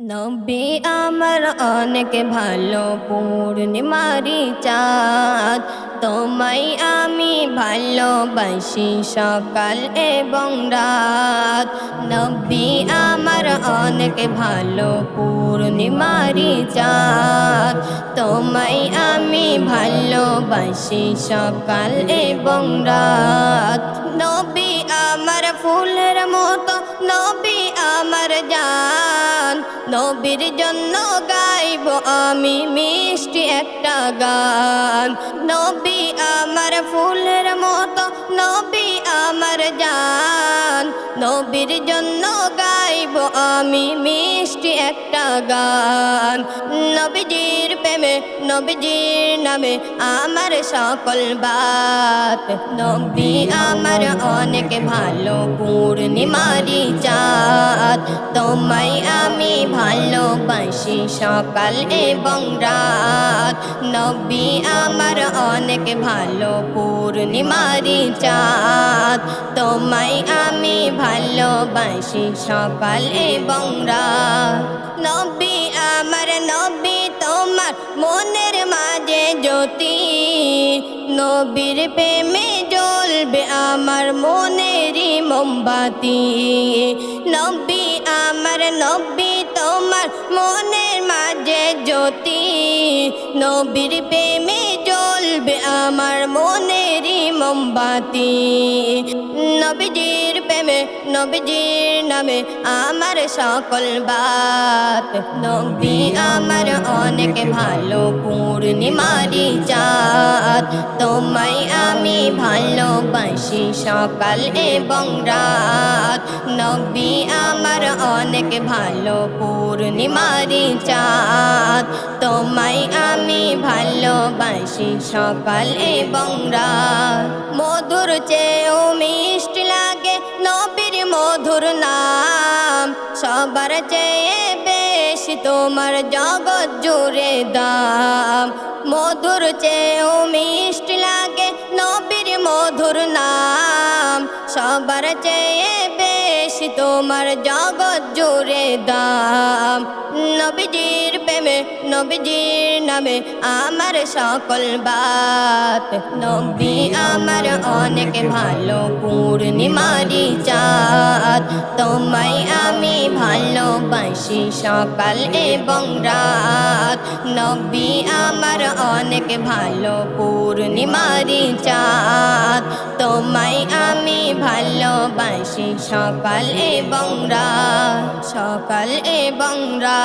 নবী আমার অনেক ভালো পূর্ণিমারি চাঁদ, তোমায় আমি ভালোবাসি সকাল এবং রাত। নবী আমার অনেক ভালো পূর্ণিমারি চাঁদ, তোমায় আমি ভালোবাসি সকাল এবং রাত। নবী আমার ফুলের মতো, নবী আমার জান, নবীর জন্য গাইব আমি মিষ্টি একটা গান। নবী আমার ফুলের মতো, নবী আমার জান, নবীর জন্য গাইব আমি মিষ্টি একটা গান। নবীজির প্রেমে, নবীজির নামে আমার সকল বাত। নবী আমার অনেক ভালো পূর্ণিমারি চাঁদ, তোমায় আমি ভালোবাসি সকাল এবং রাত। নবী আমার অনেক ভালো পূর্ণিমারি চাঁদ, তোমায় আমি ভালোবাসি সকাল এবং রাত। নবী আমার, নবী তোমার মনের মাঝে জ্যোতি, নবীর প্রেমে জ্বলবে আমার মনেরই মোমবাতি। নবী আমার, নবী তোমার মনের মাঝে জ্যোতি, নবীর প্রেমে জ্বলবে আমার মনেরই মোমবাতি। নবীজির প্রেমে, নবীজির নামে আমার সকল বাত। নবী আমার অনেক ভালো পূর্ণিমারি চাঁদ, তোমায় আমি ভালোবাসি সকাল এবং রাত। নবী আমার অনেক ভালো পূর্ণিমারি চাঁদ, তোমায় আমি ভালোবাসি সকাল এবং রাত। মধুর চেয়েও মিষ্টি লাগে নবীর মধুর নাম, সবার চেয়ে বেশি তোমার জগৎ জুড়ে দাম। মধুর চেয়েও মিষ্টি লাগে নবীর মধুর নাম, সবার চেয়ে বেশি তোমার জগৎ জুড়ে দাম। নবীজির প্রেমে, নবীজির নামে আমার সকল বাত। নবী আমার অনেক ভালো পূর্ণিমারি চাঁদ, তোমায় আমি ভালোবাসি সকাল এবং রাত। নবী আমার অনেক ভালো পূর্ণিমারি চাঁদ, তোমায় আমি ভালোবাসি সকাল এবং রাত, সকাল এবং রাত।